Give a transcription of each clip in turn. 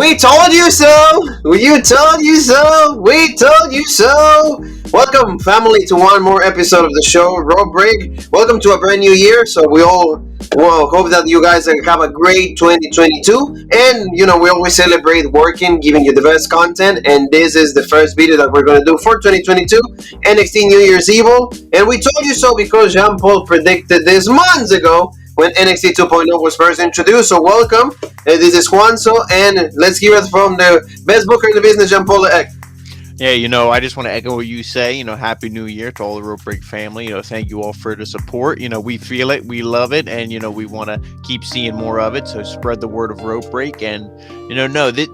We told you so! You told you so! We told you so! Welcome, family, to one more episode of the show, Raw Break. Welcome to a brand new year, so we all hope that you guys have a great 2022. And, we always celebrate working, giving you the best content, and this is the first video that we're going to do for 2022, NXT New Year's Evil. And we told you so because Jean-Paul predicted this months ago when NXT 2.0 was first introduced. So welcome. This is Juanso, and let's hear it from the best booker in the business, Jean-Paul. Yeah, I just want to echo what you say. Happy New Year to all the Rope Break family. Thank you all for the support. We feel it, we love it, and we want to keep seeing more of it. So spread the word of Rope Break. And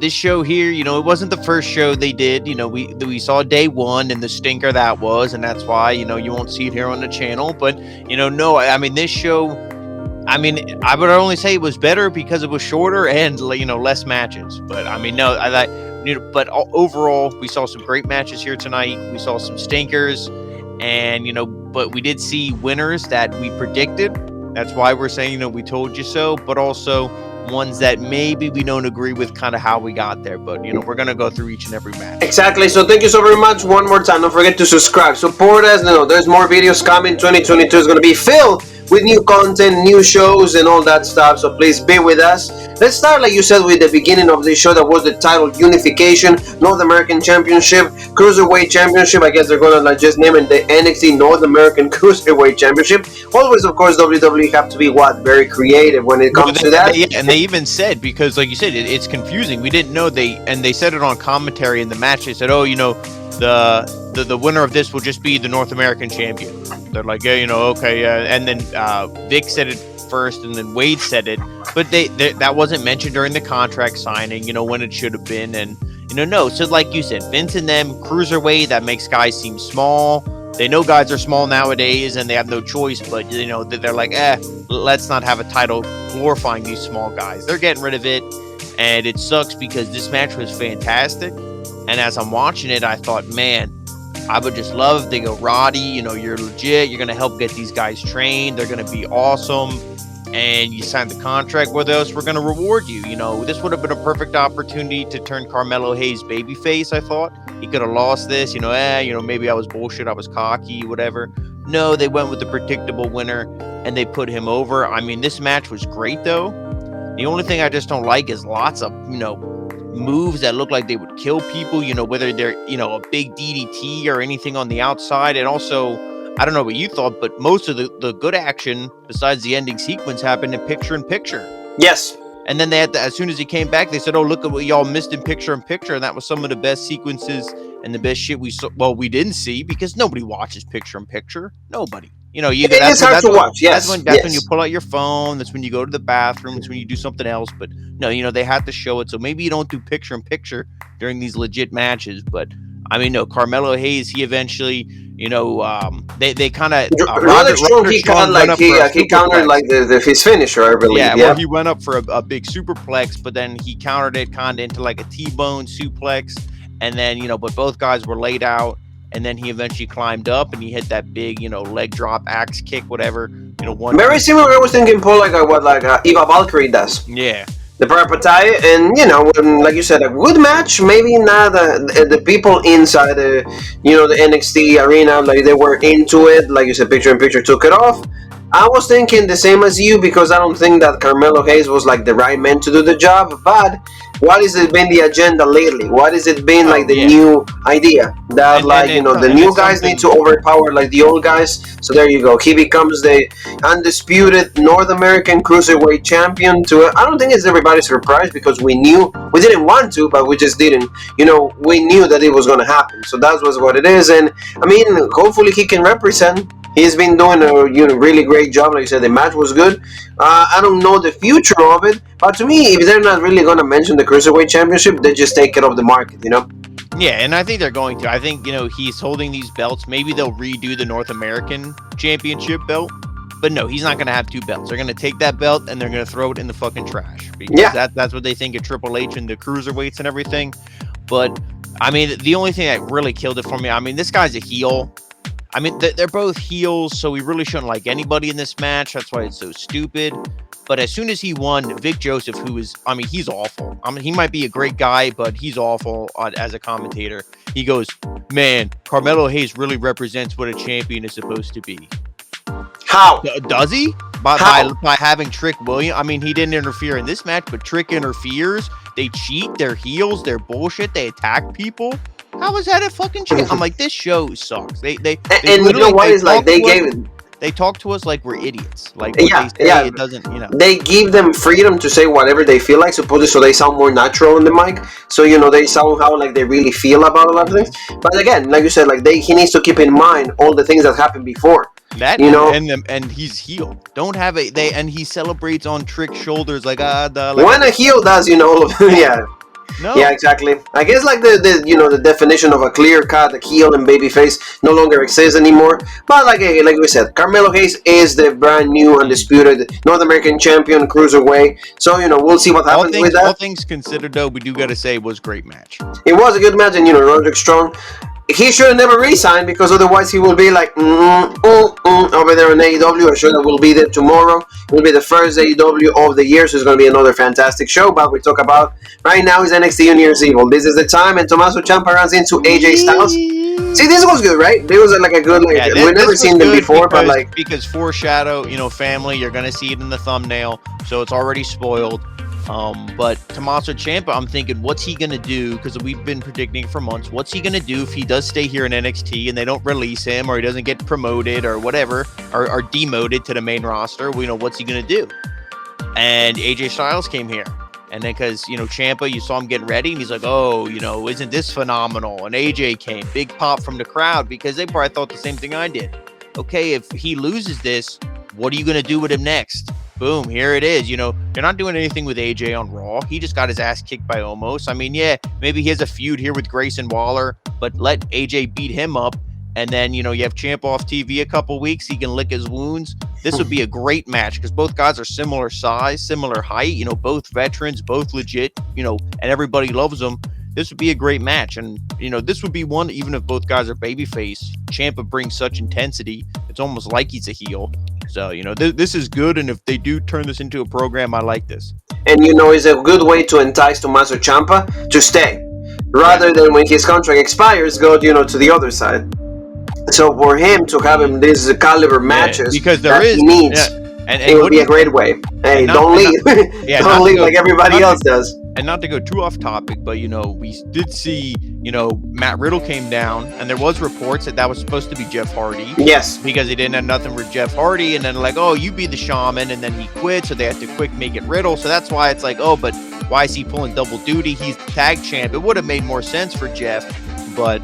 this show here, it wasn't the first show they did. We saw day one and the stinker that was, and that's why you won't see it here on the channel. But this show. I would only say it was better because it was shorter and less matches. But but overall, we saw some great matches here tonight. We saw some stinkers, and but we did see winners that we predicted. That's why we're saying we told you so. But also ones that maybe we don't agree with kind of how we got there. But we're gonna go through each and every match. Exactly. So thank you so very much. One more time, don't forget to subscribe, support us. There's more videos coming. 2022 is gonna be filled with new content, new shows, and all that stuff. So please be with us. Let's start, like you said, with the beginning of the show. That was the title Unification, North American Championship, Cruiserweight Championship. I guess they're gonna just name it the NXT North American Cruiserweight Championship. Always, of course, WWE have to be very creative when it comes to that. And they even said, because like you said, it's confusing. We didn't know they said it on commentary in the match. They said, the winner of this will just be the North American champion. They're like, okay, and then Vic said it first, and then Wade said it, but that wasn't mentioned during the contract signing, when it should have been, and no. So like you said, Vince and them, cruiserweight, that makes guys seem small. They know guys are small nowadays, and they have no choice, but they're like, let's not have a title glorifying these small guys. They're getting rid of it, and it sucks because this match was fantastic, and as I'm watching it, I thought, man, I would just love if they go, Roddy, you're legit. You're going to help get these guys trained. They're going to be awesome. And you signed the contract with us. We're going to reward you. This would have been a perfect opportunity to turn Carmelo Hayes babyface, I thought. He could have lost this. Maybe I was bullshit. I was cocky, whatever. No, they went with the predictable winner, and they put him over. This match was great, though. The only thing I just don't like is lots of, moves that look like they would kill people, whether they're, a big DDT or anything on the outside. And also, I don't know what you thought, but most of the good action, besides the ending sequence, happened in picture-in-picture. Yes. And then they had as soon as he came back, they said, oh, look at what y'all missed in picture-in-picture. And that was some of the best sequences and the best shit we saw. Well, we didn't see because nobody watches picture-in-picture. Nobody. It's hard to watch. Yes. That's when you pull out your phone. That's when you go to the bathroom. That's when you do something else. But no, they had to show it. So maybe you don't do picture in picture during these legit matches. But no, Carmelo Hayes, he eventually, they kind of Roderick Strong, he countered like his finisher, I believe. Yeah, where he went up for a big superplex, but then he countered it kind of into like a T-bone suplex, and then but both guys were laid out. And then he eventually climbed up and he hit that big, leg drop, axe kick, whatever. Very similar. I was thinking, Paul, like what Eva Valkyrie does. Yeah. The Parapatai, and like you said, a good match. Maybe not the people inside the NXT arena, like they were into it. Like you said, picture in picture took it off. I was thinking the same as you because I don't think that Carmelo Hayes was like the right man to do the job. But what has it been the agenda lately? What has it been the new idea that the new guys need to overpower like the old guys? So there you go. He becomes the undisputed North American Cruiserweight Champion. I don't think it's everybody's surprise because we didn't want to, but we just didn't. We knew that it was going to happen. So that was what it is. And hopefully he can represent. He's been doing a really great job. Like you said, the match was good. I don't know the future of it, but to me, if they're not really going to mention the Cruiserweight Championship, they just take it off the market, Yeah, and I think they're going to. I think, he's holding these belts. Maybe they'll redo the North American Championship belt. But no, he's not going to have two belts. They're going to take that belt and they're going to throw it in the fucking trash. Because that's what they think of Triple H and the Cruiserweights and everything. But, the only thing that really killed it for me, this guy's a heel. I mean, they're both heels, so we really shouldn't like anybody in this match. That's why it's so stupid. But as soon as he won, Vic Joseph, who is, I mean, he's awful. I mean, he might be a great guy, but he's awful as a commentator. He goes, man, Carmelo Hayes really represents what a champion is supposed to be. How? Does he? By having Trick Williams? I mean, he didn't interfere in this match, but Trick interferes. They cheat. They're heels. They're bullshit. They attack people. How is that a fucking champ? I'm like, this show sucks. They and you know what is like they gave. They talk to us like we're idiots. Like what they say, it doesn't, you know. They give them freedom to say whatever they feel like, supposedly, so they sound more natural on the mic. So they somehow like they really feel about a lot of things. But again, like you said, like he needs to keep in mind all the things that happened before. That and he's heel. Don't have and he celebrates on Trick's shoulders like when a heel does, all of yeah. No. Yeah, exactly. I guess like the definition of a clear cut, the heel and babyface no longer exists anymore. But like we said, Carmelo Hayes is the brand new undisputed North American champion cruiserweight. So we'll see what happens with that. All things considered, though, we do got to say it was a great match. It was a good match, and Roderick Strong. He should have never re-signed because otherwise he will be like over there in AEW. I'm sure that will be there tomorrow. It will be the first AEW of the year, so it's going to be another fantastic show. But we talk about right now is NXT New Year's Evil. This is the time, and Tomasso Ciampa runs into AJ Styles. See, this was good, right? It was like a good we've never seen them before, but because foreshadow, family, you're going to see it in the thumbnail, so it's already spoiled. But Tomasso Ciampa, I'm thinking, what's he gonna do? Because we've been predicting for months. What's he gonna do if he does stay here in NXT and they don't release him, or he doesn't get promoted, or whatever, or demoted to the main roster? What's he gonna do? And AJ Styles came here, and then because Ciampa, you saw him getting ready, and he's like, oh, isn't this phenomenal? And AJ came, big pop from the crowd because they probably thought the same thing I did. Okay, if he loses this, what are you gonna do with him next? Boom, here it is. You're not doing anything with AJ on Raw. He just got his ass kicked by Omos. I mean, yeah, maybe he has a feud here with Grayson Waller, but let AJ beat him up. And then, you have Ciampa off TV a couple weeks. He can lick his wounds. This would be a great match because both guys are similar size, similar height, both veterans, both legit, and everybody loves them. This would be a great match. And, this would be one, even if both guys are babyface, Ciampa brings such intensity. It's almost like he's a heel. So, this is good, and if they do turn this into a program, I like this. And, it's a good way to entice Tomasso Ciampa to stay, rather than when his contract expires, go, to the other side. So for him to have him these caliber matches because he needs, and it would be a great way. Hey, don't leave. Don't leave like everybody else does. And not to go too off topic, but, we did see, Matt Riddle came down, and there was reports that was supposed to be Jeff Hardy. Yes. Because he didn't have nothing with Jeff Hardy, and then like, oh, you be the shaman, and then he quit, so they had to quick make it Riddle. So that's why it's like, oh, but why is he pulling double duty? He's the tag champ. It would have made more sense for Jeff, but...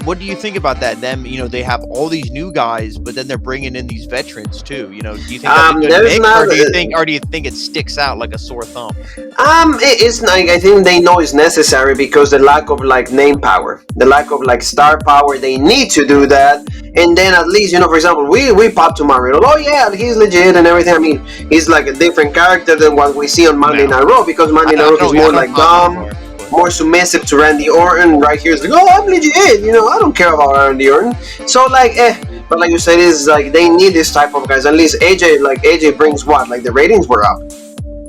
what do you think about that? Them, they have all these new guys, but then they're bringing in these veterans too. Do you think that's a good mix, or do you think it sticks out like a sore thumb? It's like I think they know it's necessary because the lack of like name power, the lack of like star power. They need to do that, and then at least for example, we popped to Mario. Oh yeah, he's legit and everything. I mean, he's like a different character than what we see on Monday Night Raw because Monday Night Raw is more like dumb. More submissive to Randy Orton. Right here is like, oh, I'm legit. I don't care about Randy Orton. So like, but like you said, it's like they need this type of guys. At least AJ brings what? Like the ratings were up.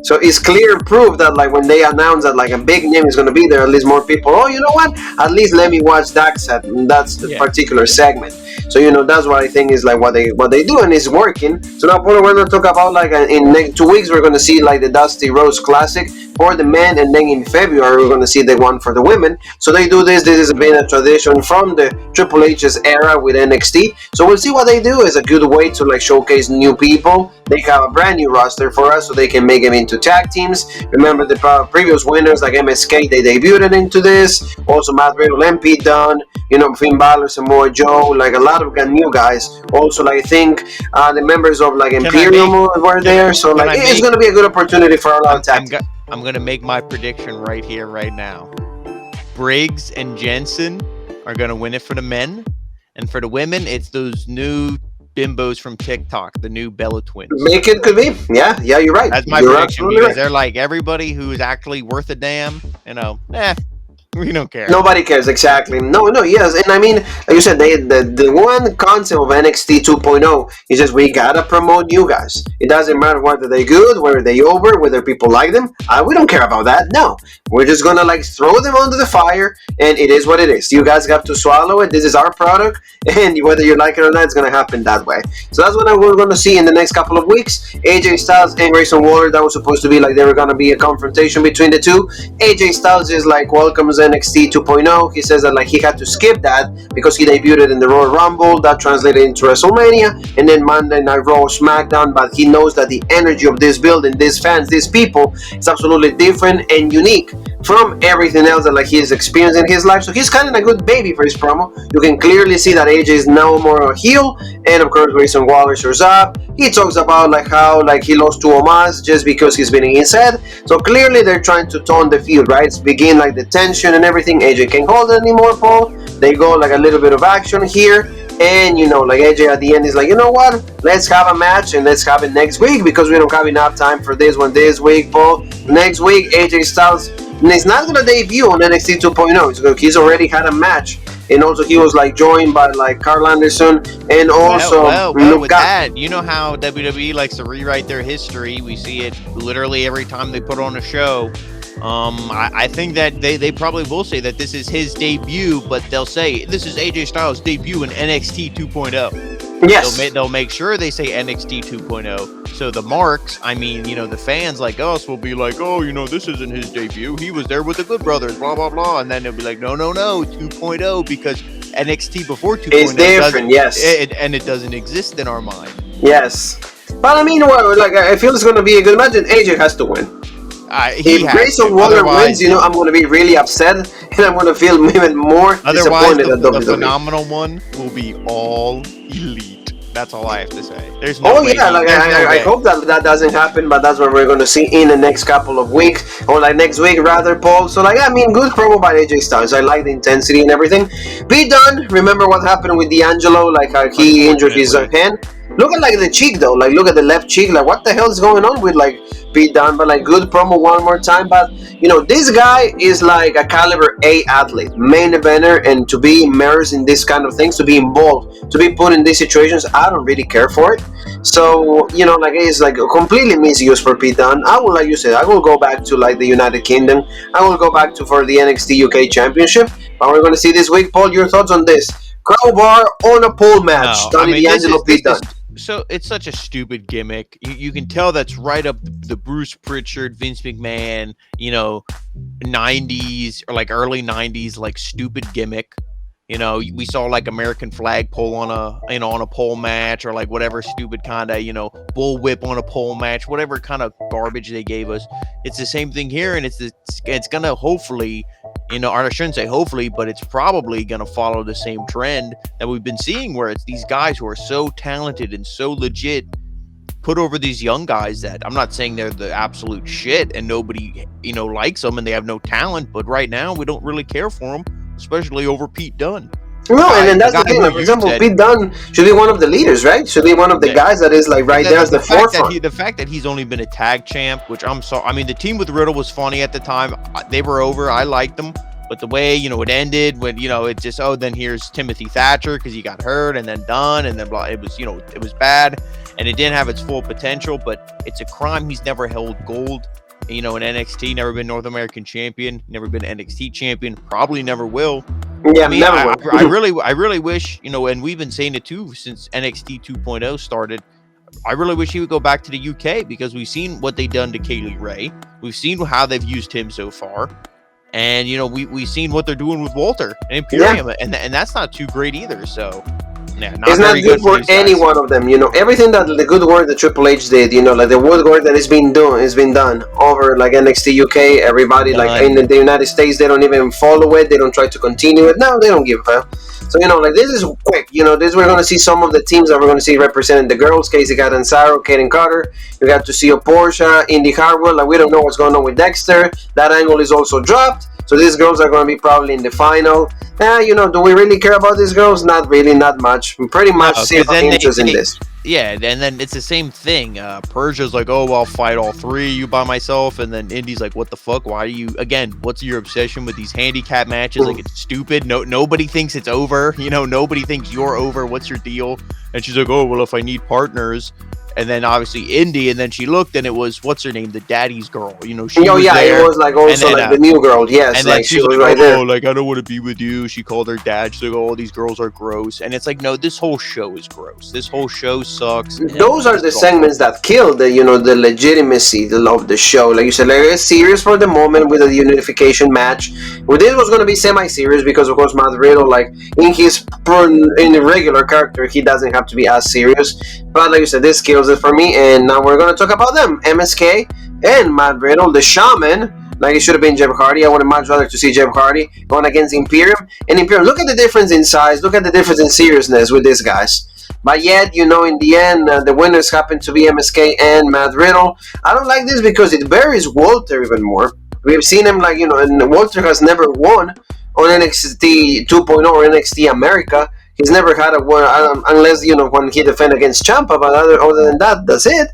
So it's clear proof that like when they announce that like a big name is going to be there, at least more people, oh, you know what? At least let me watch that set. And that's the particular segment. So that's what I think is like what they do, and it's working. So now we're going to talk about like in next 2 weeks we're going to see like the Dusty Rhodes Classic for the men, and then in February we're going to see the one for the women. So they do this. This has been a tradition from the Triple H's era with NXT. So we'll see what they do. It's a good way to like showcase new people. They have a brand new roster for us, so they can make them into tag teams. Remember the previous winners like MSK, they debuted into this. Also Matt Riddle, MP Dunn, Finn Balor, Samoa Joe, like a lot of new guys. Also, like I think the members of like Imperium were there. So like it's going to be a good opportunity for a lot of tag teams. I'm going to make my prediction right here, right now. Briggs and Jensen are going to win it for the men. And for the women, it's those new bimbos from TikTok, the new Bella Twins. Make it could be. Yeah, you're right. That's my prediction because they're like everybody who is actually worth a damn, We don't care. Nobody cares, exactly. No, yes. And I mean, like you said, the one concept of NXT 2.0 is just we gotta promote new guys. It doesn't matter whether they're good, whether they over, whether people like them. We don't care about that. No. We're just gonna like throw them under the fire, and it is what it is. You guys have to swallow it. This is our product, and whether you like it or not, it's gonna happen that way. So that's what we're gonna see in the next couple of weeks. AJ Styles and Grayson Waller, that was supposed to be like they were gonna be a confrontation between the two. AJ Styles is like welcomes NXT 2.0. He says that like he had to skip that because he debuted in the Royal Rumble. That translated into WrestleMania, and then Monday Night Raw, SmackDown. But he knows that the energy of this building, these fans, these people, is absolutely different and unique from everything else that like he's experienced in his life. So he's kind of a good baby for his promo. You can clearly see that AJ is now more a heel, and of course Grayson Waller shows up. He talks about like how like he lost to Omos just because he's been in his head. So clearly they're trying to tone the feud, right? It's begin like the tension and everything. AJ can't hold it anymore, Paul. They go like a little bit of action here. And you know, like AJ at the end is like, you know what? Let's have a match and let's have it next week because we don't have enough time for this one this week, Paul. Next week, AJ Styles is not going to debut on NXT 2.0. He's already had a match. And also he was like joined by like Carl Anderson and also well with that, you know how WWE likes to rewrite their history. We see it literally every time they put on a show. I think that they probably will say that this is his debut, but they'll say this is AJ Styles' debut in NXT 2.0. Yes. They'll make sure they say NXT 2.0. So the marks, I mean, you know, the fans like us will be like, oh, you know, this isn't his debut. He was there with the Good Brothers, blah, blah, blah. And then they'll be like, no, 2.0, because NXT before 2.0 is different, yes. And it doesn't exist in our mind. Yes. But I mean, well, like I feel it's going to be a good match, and AJ has to win. If Grayson Waller wins, you know, I'm going to be really upset, and I'm going to feel even more disappointed at WWE. The phenomenal one will be all elite. That's all I have to say. There's no way. I hope that doesn't happen, but that's what we're going to see in the next couple of weeks, or like next week rather, Paul. So like, I mean, good promo by AJ Styles. I like the intensity and everything. Be done. Remember what happened with D'Angelo? Like how he injured his hand. Look at like the cheek though. Like look at the left cheek. Like what the hell is going on with like Be Done? But like good promo one more time. But you know this guy is like a caliber A athlete, main eventer, and to be immersed in this kind of things, to be involved, to be put in these situations, I don't really care for it. So you know like it's like a completely misuse for Be Done. I will, like you said, I will go back to like the United Kingdom. I will go back to for the NXT UK Championship. But we're going to see this week, Paul. Your thoughts on this? Crowbar on a pole match. D'Angelo Be Done. So it's such a stupid gimmick. You can tell that's right up the Bruce Pritchard, Vince McMahon, you know, 90s or like early 90s, like stupid gimmick. You know, we saw like American flag pole on a pole match, or like whatever stupid kind of, you know, bull whip on a pole match, whatever kind of garbage they gave us. It's the same thing here, and it's gonna hopefully, you know, or I shouldn't say hopefully, but it's probably gonna follow the same trend that we've been seeing, where it's these guys who are so talented and so legit put over these young guys that I'm not saying they're the absolute shit and nobody, you know, likes them and they have no talent, but right now we don't really care for them, especially over Pete Dunne. No, and then that's the thing. Like, for example, Pete Dunne should be one of the leaders, right? Should be one of the guys that is like right there at the forefront. The fact that he's only been a tag champ, which I'm sorry. I mean, the team with Riddle was funny at the time. They were over. I liked them. But the way, you know, it ended when, you know, it just, then here's Timothy Thatcher because he got hurt, and then Dunne, and then blah. It was, you know, it was bad, and it didn't have its full potential, but it's a crime he's never held gold, you know, in NXT, never been North American champion, never been NXT champion, probably never will. Yeah, I mean, never will. I really wish, you know, and we've been saying it too since NXT 2.0 started, I really wish he would go back to the UK, because we've seen what they've done to Kaylee Ray. We've seen how they've used him so far. And, you know, we've seen what they're doing with Walter and Imperium, and that's not too great either. So, yeah, it's not good for any one of them. You know, everything that the good work that Triple H did, you know, like the good work that has been done over like NXT UK. Everybody like in the United States, they don't even follow it. They don't try to continue it. No, they don't give a. So, you know, like this is quick. You know, this we're going to see some of the teams that we're going to see representing the girls. Casey Catanzaro, Kaden Carter. You got to see Portia, Indy Hartwell. Like we don't know what's going on with Dexter. That angle is also dropped. So these girls are going to be probably in the final. You know, do we really care about these girls? Not really, not much. We pretty much see no interest in this. Yeah, and then it's the same thing. Persia's like, oh, I'll fight all three you by myself, and then Indy's like, what the fuck? Why are you again? What's your obsession with these handicap matches? Like, it's stupid. Nobody thinks it's over. Nobody thinks you're over. What's your deal? And she's like, oh, well, if I need partners. And then obviously Indy, and then she looked, and it was what's her name, the daddy's girl. She was there. It was like also then, the new girl. Yes, and like then she was like, right there. like I don't want to be with you. She called her dad. She's like, oh, these girls are gross. And it's like, no, this whole show is gross. This whole show sucks. Those are the segments that kill the the legitimacy of the show. Like you said, like, it's serious for the moment with the unification match. Well, this was going to be semi-serious because of course Matt Riddle, like in the regular character, he doesn't have to be as serious. But like you said, this kills it for me. And now we're going to talk about them, MSK and Matt Riddle, the Shaman. Like it should have been Jeff Hardy. I would have much rather to see Jeff Hardy going against Imperium. And Imperium, look at the difference in size. Look at the difference in seriousness with these guys. But yet, in the end, the winners happen to be MSK and Matt Riddle. I don't like this because it buries Walter even more. We've seen him and Walter has never won on NXT 2.0 or NXT America. He's never had a win unless, when he defended against Ciampa. But other than that, that's it.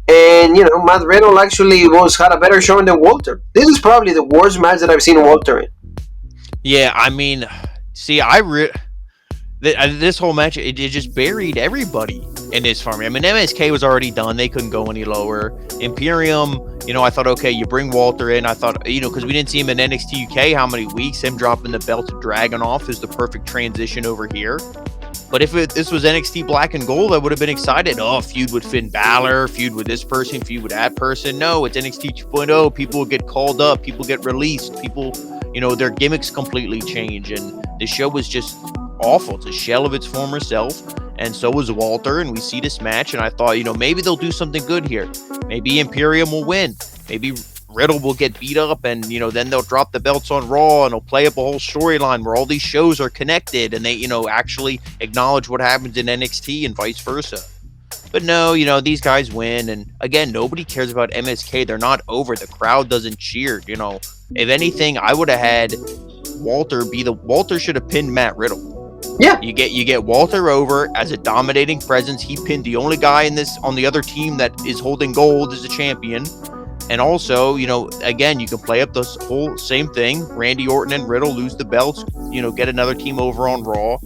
And, Matt Riddle actually had a better showing than Walter. This is probably the worst match that I've seen Walter in. Yeah, I mean, see, this whole match, it just buried everybody in this for me. I mean, MSK was already done. They couldn't go any lower. Imperium, I thought, okay, you bring Walter in. I thought, because we didn't see him in NXT UK, how many weeks? Him dropping the belt to Dragon off is the perfect transition over here. But if this was NXT Black and Gold, I would have been excited. Oh, feud with Finn Balor, feud with this person, feud with that person. No, it's NXT 2.0. People get called up. People get released. People, their gimmicks completely change. And the show was just awful. It's a shell of its former self. And so was Walter. And we see this match. And I thought, maybe they'll do something good here. Maybe Imperium will win. Maybe Riddle will get beat up, and then they'll drop the belts on Raw, and they'll play up a whole storyline where all these shows are connected, and they actually acknowledge what happens in NXT and vice versa. But no, these guys win, and again, nobody cares about MSK. They're not over. The crowd doesn't cheer. If anything, I would have had Walter should have pinned Matt Riddle. Yeah, you get Walter over as a dominating presence. He pinned the only guy on the other team that is holding gold as a champion. And also, again, you can play up this whole same thing. Randy Orton and Riddle lose the belts, get another team over on Raw.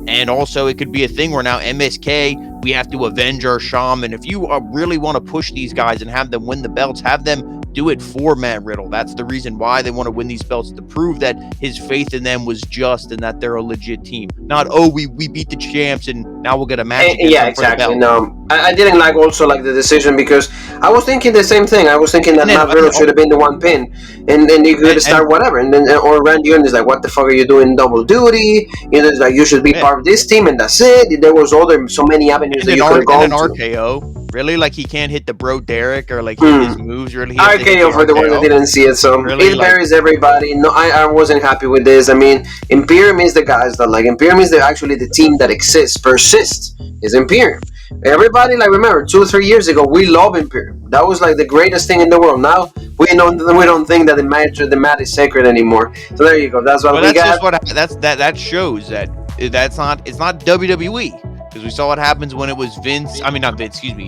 And also, it could be a thing where now MSK, we have to avenge our Shaman. If you really want to push these guys and have them win the belts, have them do it for Matt Riddle. That's the reason why they want to win these belts, to prove that his faith in them was just and that they're a legit team. Not, we beat the champs and now we'll get a match against them exactly. for the belt. No, I didn't like the decision because I was thinking the same thing. I was thinking that Matt Riddle should have been the one pin, and then you could start whatever, and then or Randy Orton is like, what the fuck are you doing double duty? It's like you should be part of this team, and that's it. There was so many avenues that you could have gone to. RKO, really? Like he can't hit the Bro Derek or like hit his moves. Really, RKO for the ones that didn't see it. So really, it buries everybody. No, I wasn't happy with this. I mean, Imperium is the guys that Imperium is actually the team that persists. Is Imperium. Everybody, remember 2 or 3 years ago, we love Imperium. That was the greatest thing in the world. Now we don't think that the mat is sacred anymore. So there you go. That's what we got. That shows that it's not WWE, because we saw what happens when it was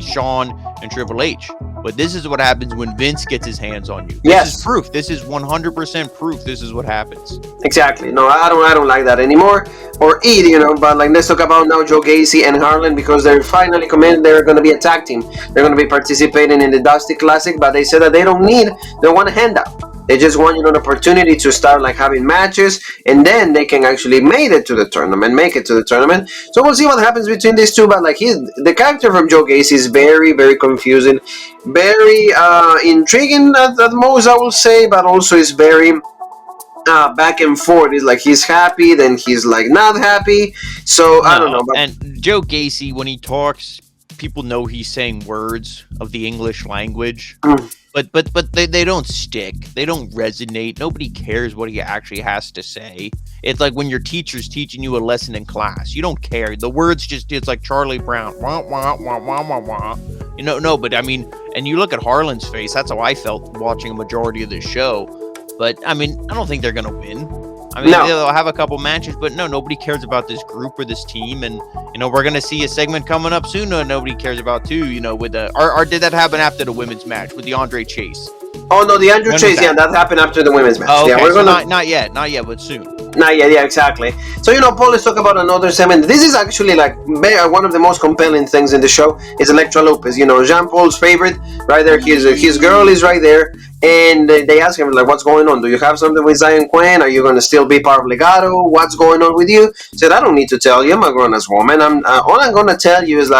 Shawn and Triple H. But this is what happens when Vince gets his hands on you. This is proof. This is 100% proof. This is what happens. Exactly. No, I don't like that anymore. Or but let's talk about now Joe Gacy and Harlan, because they're finally committed. They're going to be a tag team. They're going to be participating in the Dusty Classic, but they said that they don't want a handout. They just want an opportunity to start having matches, and then they can actually make it to the tournament. So we'll see what happens between these two. But the character from Joe Gacy is very, very confusing, very intriguing at most, I will say, but also is very back and forth. It's he's happy, then he's not happy. So I don't know. And Joe Gacy, when he talks, people know he's saying words of the English language. But they don't stick. They don't resonate. Nobody cares what he actually has to say. It's like when your teacher's teaching you a lesson in class. You don't care. The words it's like Charlie Brown. Wah, wah, wah, wah, wah, wah. No, but I mean, and you look at Harlan's face. That's how I felt watching a majority of the show. But I mean, I don't think they're going to win. I mean, No. they'll have a couple matches, but no, nobody cares about this group or this team. And, we're going to see a segment coming up soon that nobody cares about too, with the, or did that happen after the women's match with the Andre Chase? Oh, no, the Andrew Chase, that happened after the women's match. Oh, okay. Yeah, we're so gonna... not yet, but soon. Yeah, exactly. So, Paul, let's talk about another segment. This is actually one of the most compelling things in the show is Elektra Lopez. Jean Paul's favorite, right there. His girl is right there, and they ask him what's going on? Do you have something with Zion Quinn? Are you going to still be part of Legado? What's going on with you? He said, I don't need to tell you. I'm a grown-ass woman. All I'm going to tell you is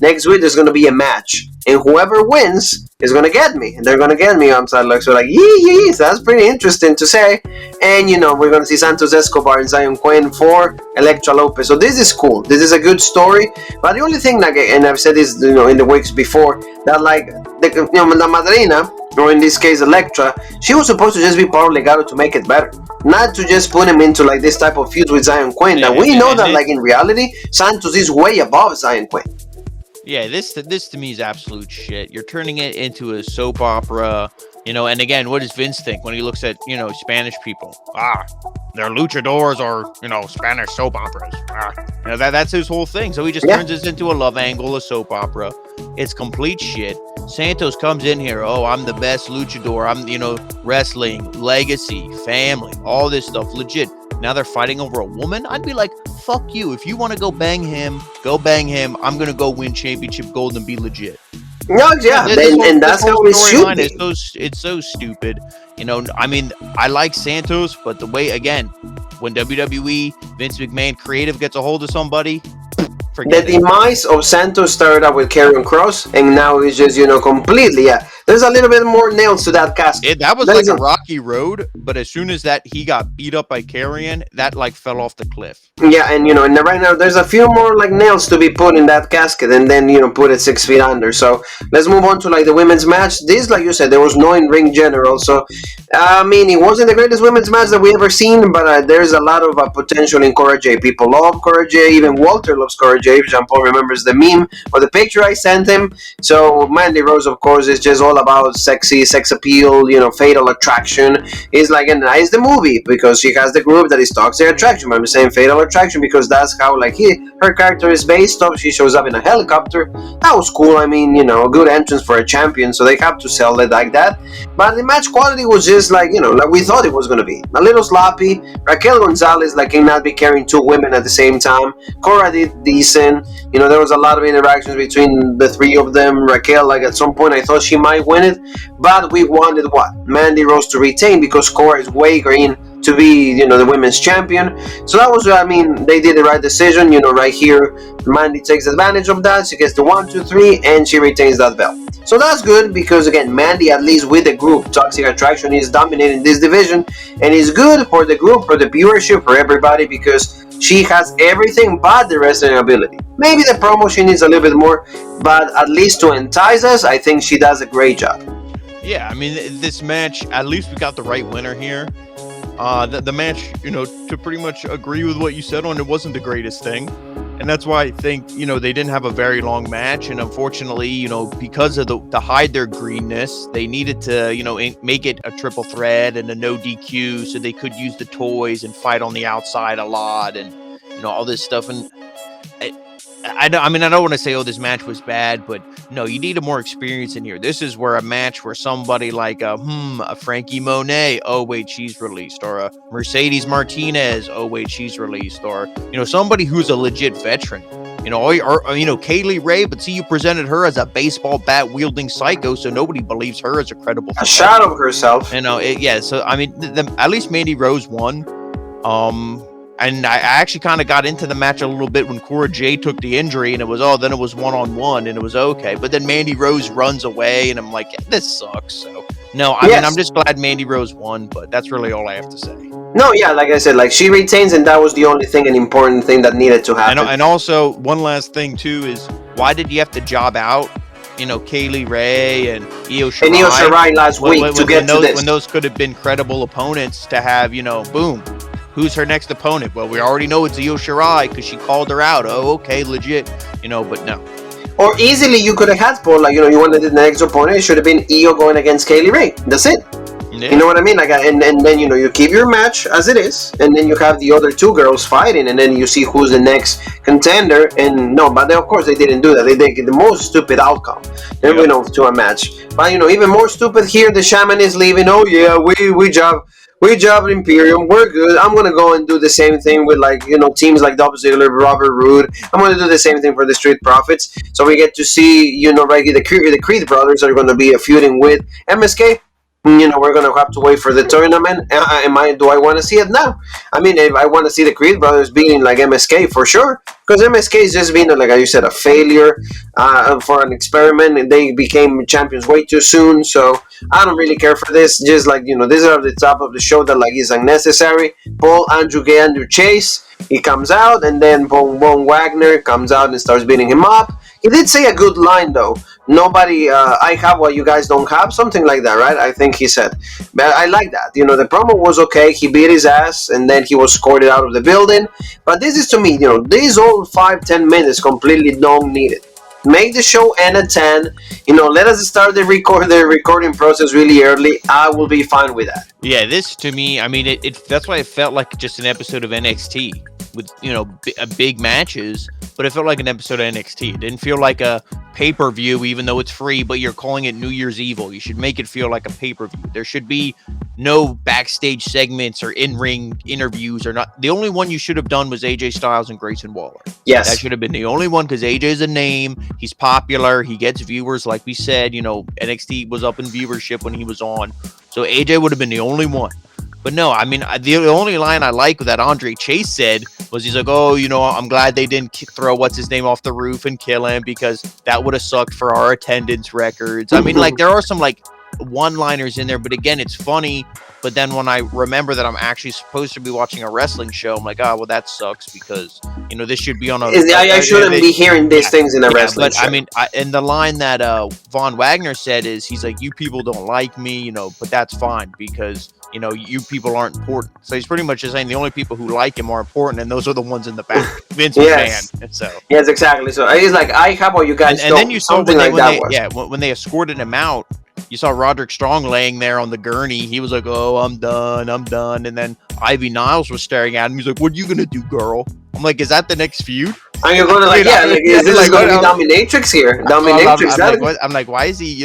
next week there's going to be a match, and whoever wins is going to get me, and they're going to get me. I'm so yes, that's pretty interesting to say. And we're going to see Santos Escobar and Zion Quinn for Elektra Lopez. So this is cool. This is a good story. But the only thing, and I've said this, in the weeks before, that La Madrina, or in this case Elektra, she was supposed to just be part of Legado to make it better, not to just put him into this type of feud with Zion Quinn. Yeah, we know that in reality, Santos is way above Zion Quinn. Yeah, this to me is absolute shit. You're turning it into a soap opera, and again, what does Vince think when he looks at, Spanish people? They're luchadors or, Spanish soap operas. That's his whole thing. So he just turns this into a love angle, a soap opera. It's complete shit. Santos comes in here, I'm the best luchador. I'm, wrestling, legacy, family, all this stuff, legit. Now they're fighting over a woman? I'd be like, fuck you. If you want to go bang him, go bang him. I'm going to go win championship gold and be legit. No, yeah, and that's how it should be. It's so stupid. I like Santos, but the way, again, when WWE, Vince McMahon creative gets a hold of somebody, forget the demise of Santos started out with Karrion Kross, and now it's just, completely, there's a little bit more nails to that casket. That was like a rocky road, but as soon as he got beat up by Karrion, that fell off the cliff. Yeah, and and right now there's a few more nails to be put in that casket, and then put it 6 feet under. So let's move on to the women's match. This, like you said, there was no in-ring general, so it wasn't the greatest women's match that we ever seen, but there's a lot of potential in Cora Jade. People love Cora Jade, even Walter loves Cora Jade. Jean Paul remembers the meme or the picture I sent him. So Mandy Rose, of course, is just all about sex appeal, fatal attraction. It's and that is the movie because she has the group that is toxic attraction. I'm saying fatal attraction because that's how her character is based off. She shows up in a helicopter. That was cool. A good entrance for a champion, so they have to sell it like that. But the match quality was just like we thought it was going to be. A little sloppy. Raquel Gonzalez cannot be carrying two women at the same time. Cora did decent. There was a lot of interactions between the three of them. Raquel, at some point I thought she might win it, but we wanted Mandy Rose to retain because Cora is way green to be, the women's champion. So that was, they did the right decision. Right here, Mandy takes advantage of that. She gets the 1, 2, 3, and she retains that belt. So that's good because, again, Mandy, at least with the group, Toxic Attraction is dominating this division, and it's good for the group, for the viewership, for everybody, because she has everything but the wrestling ability. Maybe the promo she needs a little bit more, but at least to entice us, I think she does a great job. Yeah, this match, at least we got the right winner here. The match, to pretty much agree with what you said on, it wasn't the greatest thing. And that's why I think, they didn't have a very long match. And unfortunately, because of to hide their greenness, they needed to, make it a triple threat and a no DQ so they could use the toys and fight on the outside a lot and, all this stuff. And I don't want to say, this match was bad, but no, you need a more experience in here. This is where a match where somebody like a Frankie Monet, oh wait, she's released, or a Mercedes Martinez, oh wait, she's released, or somebody who's a legit veteran. Kaylee Ray, but see, you presented her as a baseball bat wielding psycho, so nobody believes her as a credible. A shot of herself. So at least Mandy Rose won. And I actually kind of got into the match a little bit when Cora Jade took the injury, and it was then it was 1-on-1, and it was okay. But then Mandy Rose runs away, and I'm like, this sucks. So no, I'm just glad Mandy Rose won, but that's really all I have to say. No, yeah, like I said, she retains, and that was the only thing, an important thing that needed to happen. And also, one last thing too is, why did you have to job out? Kaylee Ray and Io Shirai. And Io Shirai last week to get to this. When those could have been credible opponents to have, boom. Who's her next opponent? Well, we already know it's Io Shirai because she called her out. Oh, okay, legit. But no. Or easily you could have had Paul, you wanted the next opponent. It should have been Io going against Kaylee Ray. That's it. You know what I mean? Like, and then you keep your match as it is, and then you have the other two girls fighting, and then you see who's the next contender. And no, but of course they didn't do that. They did the most stupid outcome. Then to a match. But even more stupid here. The Shaman is leaving. Oh yeah, we job Imperium. We're good. I'm gonna go and do the same thing with teams like Dolph Ziggler, Robert Roode. I'm gonna do the same thing for the Street Profits. So we get to see the Creed brothers are gonna be feuding with MSK. We're gonna have to wait for the tournament. Do I want to see it now? I mean, if I want to see the Creed brothers beating like MSK for sure, because MSK is just being like you said a failure for an experiment, and they became champions way too soon. So I don't really care for this. Just these are the top of the show that is unnecessary. Paul Andrew Gay Andrew Chase, he comes out, and then Von Wagner comes out and starts beating him up. He did say a good line though. Nobody, I have what you guys don't have, something like that, right? I think he said. But I like that. The promo was okay. He beat his ass, and then he was escorted out of the building. But this is to me, these all 5-10 minutes completely don't need it. Make the show end at 10. Let us start the recording process really early. I will be fine with that. Yeah, this to me, I mean, that's why it felt like just an episode of NXT with big matches, but it felt like an episode of NXT. It didn't feel like a pay-per-view, even though it's free, but you're calling it New Year's Evil. You should make it feel like a pay-per-view. There should be no backstage segments or in-ring interviews or not. The only one you should have done was AJ Styles and Grayson Waller. Yes. That should have been the only one, because AJ is a name. He's popular. He gets viewers, like we said. NXT was up in viewership when he was on. So AJ would have been the only one. But no, I mean, the only line I like that Andre Chase said was he's like, oh, I'm glad they didn't throw what's-his-name off the roof and kill him, because that would have sucked for our attendance records. I mean, there are some, one-liners in there, but again, it's funny. But then when I remember that I'm actually supposed to be watching a wrestling show, I'm like, oh, well, that sucks, because, this should be on a... I shouldn't be hearing these things in a wrestling show. I mean, and the line that Von Wagner said is, he's like, you people don't like me, but that's fine, because... you people aren't important. So he's pretty much just saying the only people who like him are important, and those are the ones in the back. Vince McMahon. So yes, exactly. So he's like, I have what you guys and then you saw when they escorted him out, you saw Roderick Strong laying there on the gurney. He was like, oh, I'm done. And then Ivy Niles was staring at him. He's like, what are you gonna do, girl? I'm like, is that the next feud? And you're going to is this going to be Dominatrix here? Dominatrix. I'm like, why is he,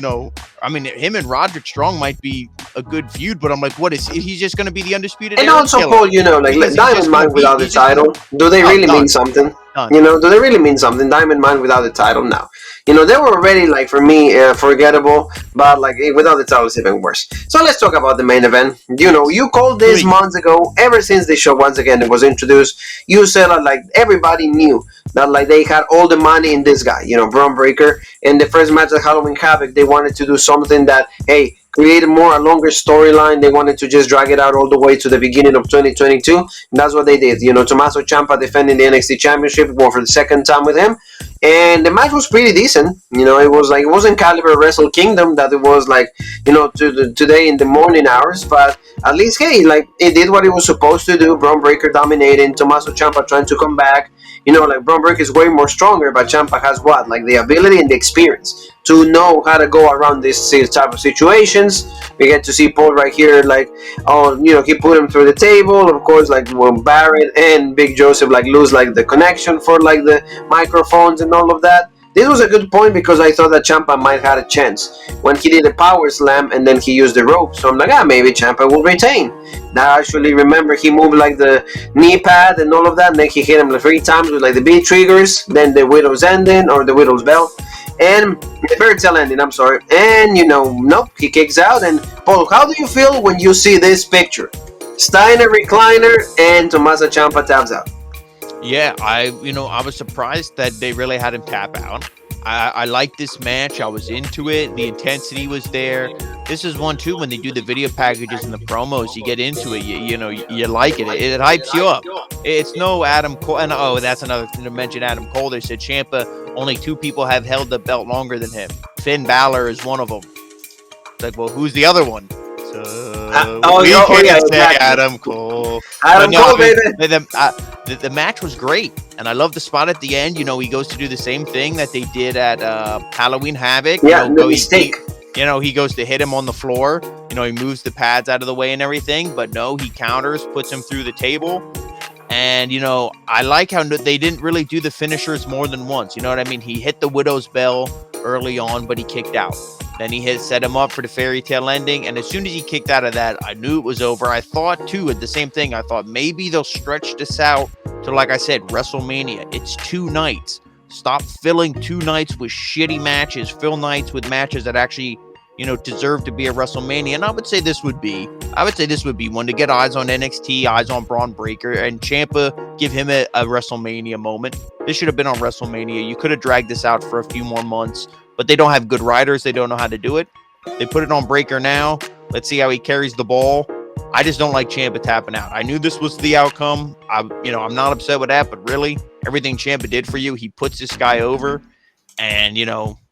I mean, him and Roderick Strong might be a good feud, but I'm like, what is he's just going to be the undisputed? And also, Paul, Diamond Mine without the title, do they really mean something? Do they really mean something? Diamond Mine without the title? No. They were already, for me, forgettable, but, without the title, it's even worse. So let's talk about the main event. You called this months ago, ever since the show, once again, it was introduced. You said, everybody knew that, they had all the money in this guy, Bron Breakker. In the first match at Halloween Havoc, they wanted to do something that, hey, create a longer storyline. They wanted to just drag it out all the way to the beginning of 2022. And that's what they did. Tomasso Ciampa defending the NXT Championship, going for the second time with him. And the match was pretty decent. It wasn't caliber Wrestle Kingdom that it was today in the morning hours. But at least, hey, it did what it was supposed to do. Bron Breakker dominating. Tomasso Ciampa trying to come back. Bron Breakker is way more stronger, but Ciampa has what? The ability and the experience to know how to go around this type of situations. We get to see Paul right here, he put him through the table. Of course, when Barrett and Big Joseph lose the connection for the microphones and all of that. This was a good point because I thought that Ciampa might have a chance when he did a power slam and then he used the rope. So I'm like, maybe Ciampa will retain. Now I actually remember he moved the knee pad and all of that, and then he hit him 3 times with the beat triggers, then the Widow's ending or the Widow's belt, and the fairy tale ending. I'm sorry, and nope, he kicks out. And Paul, how do you feel when you see this picture? Steiner recliner and Tomasso Ciampa taps out. Yeah, I was surprised that they really had him tap out. I liked this match. I was into it. The intensity was there. This is one too when they do the video packages and the promos. You get into it. You like it. It hypes you up. It's no Adam Cole. And that's another thing to mention. Adam Cole. They said Ciampa. Only 2 people have held the belt longer than him. Finn Balor is one of them. It's like, well, who's the other one? Exactly. Adam Cole. Baby. The match was great, and I love the spot at the end. He goes to do the same thing that they did at Halloween Havoc. Yeah, the mistake. he goes to hit him on the floor. He moves the pads out of the way and everything, but no, he counters, puts him through the table. And, I like how they didn't really do the finishers more than once. You know what I mean? He hit the Widow's Bell early on, but he kicked out. Then he set him up for the fairy tale ending. And as soon as he kicked out of that, I knew it was over. I thought, too, at the same thing, I thought maybe they'll stretch this out to, like I said, WrestleMania. It's 2 nights. Stop filling 2 nights with shitty matches. Fill nights with matches that actually, deserve to be a WrestleMania. And I would say this would be one to get eyes on NXT, eyes on Bron Breakker, and Ciampa, give him a WrestleMania moment. This should have been on WrestleMania. You could have dragged this out for a few more months, but they don't have good writers. They don't know how to do it. They put it on Breakker now. Let's see how he carries the ball. I just don't like Ciampa tapping out. I knew this was the outcome. I'm not upset with that, but really, everything Ciampa did for you, he puts this guy over. And,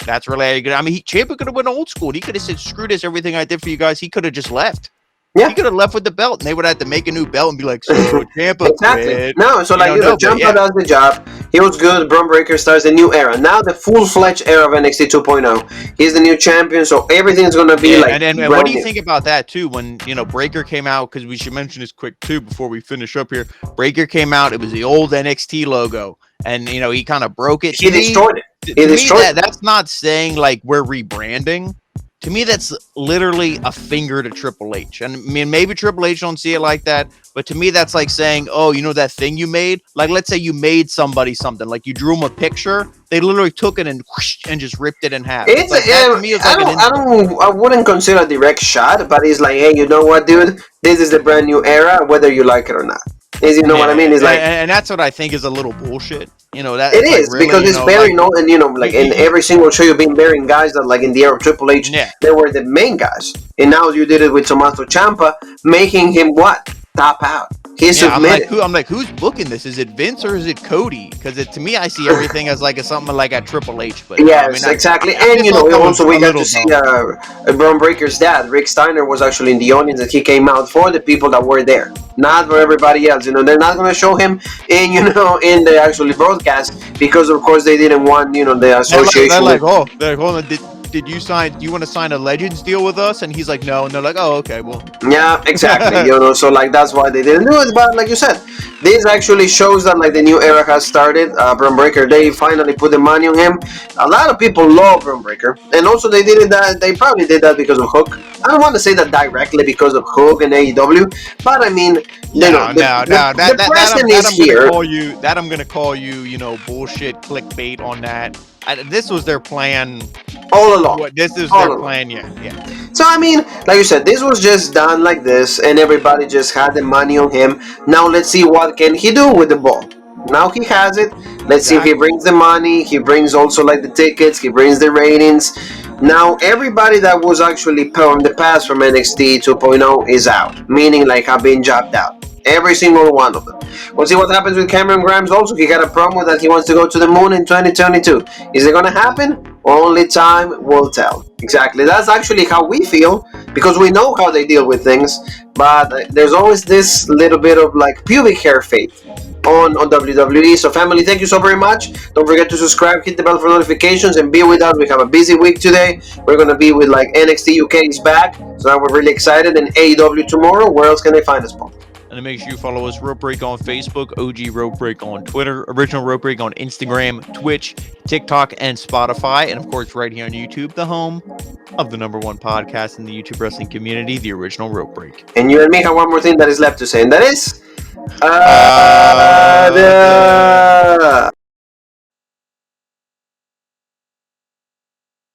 that's really good. I mean, Ciampa could have went old school. He could have said, screw this, everything I did for you guys. He could have just left. Yeah. He could have left with the belt, and they would have to make a new belt and be like, so Ciampa exactly. quit. No, so Ciampa does the job. He was good. Bron Breakker starts a new era. Now the full-fledged era of NXT 2.0. He's the new champion, so everything's going to be And what do you think about that, too, when, Breakker came out? Because we should mention this quick, too, before we finish up here. Breakker came out. It was the old NXT logo. And, he kind of broke it. He destroyed it. That's not saying, like, we're rebranding. To me, that's literally a finger to Triple H. And I mean, maybe Triple H don't see it like that, but to me, that's like saying, oh, that thing you made? Like, let's say you made somebody something. Like, you drew them a picture. They literally took it and whoosh, and just ripped it in half. I wouldn't consider a direct shot, but it's like, hey, you know what, dude? This is the brand new era, whether you like it or not. What I mean? It's like, and that's what I think is a little bullshit. That it is, like, really, because it's burying and in every single show you've been burying guys that, like, in the era of Triple H, they were the main guys, and now you did it with Tomasso Ciampa, making him what? Top out. I'm like, who's booking this? Is it Vince or is it Cody? Because to me, I see everything as like something like at Triple H. But yes, exactly. And also we got to see Bron Breakker's dad, Rick Steiner, was actually in the audience, and he came out for the people that were there, not for everybody else. They're not going to show him in in the actually broadcast because of course they didn't want the association. They're like, did you want to sign a Legends deal with us? And he's like, no. And they're like, oh, okay, well. Yeah, exactly. So like that's why they didn't do it. But like you said, this actually shows that like the new era has started. Bron Breakker, they finally put the money on him. A lot of people love Bron Breakker, and also they probably did that because of Hook. I don't want to say that directly because of Hook and AEW, but I mean, the present is here. That I'm gonna call you, bullshit clickbait on that. This was their plan all along. This is their plan, yeah. So I mean, like you said, this was just done like this, and everybody just had the money on him. Now let's see what can he do with the ball. Now he has it. Let's see if he brings the money. He brings also like the tickets. He brings the ratings. Now everybody that was actually on the pass from NXT 2.0 is out, meaning like have been dropped out. Every single one of them. We'll see what happens with Cameron Grimes also. He got a promo that he wants to go to the moon in 2022. Is it going to happen? Only time will tell. Exactly. That's actually how we feel, because we know how they deal with things, but there's always this little bit of like pubic hair faith on WWE. So family, thank you so very much. Don't forget to subscribe, hit the bell for notifications, and be with us. We have a busy week today. We're going to be with like NXT UK is back, so now we're really excited, and AEW tomorrow. Where else can they find us, Paul? And make sure you follow us, Rope Break on Facebook, OG Rope Break on Twitter, Original Rope Break on Instagram, Twitch, TikTok, and Spotify. And, of course, right here on YouTube, the home of the #1 podcast in the YouTube wrestling community, the Original Rope Break. And you and me have one more thing that is left to say, and that is...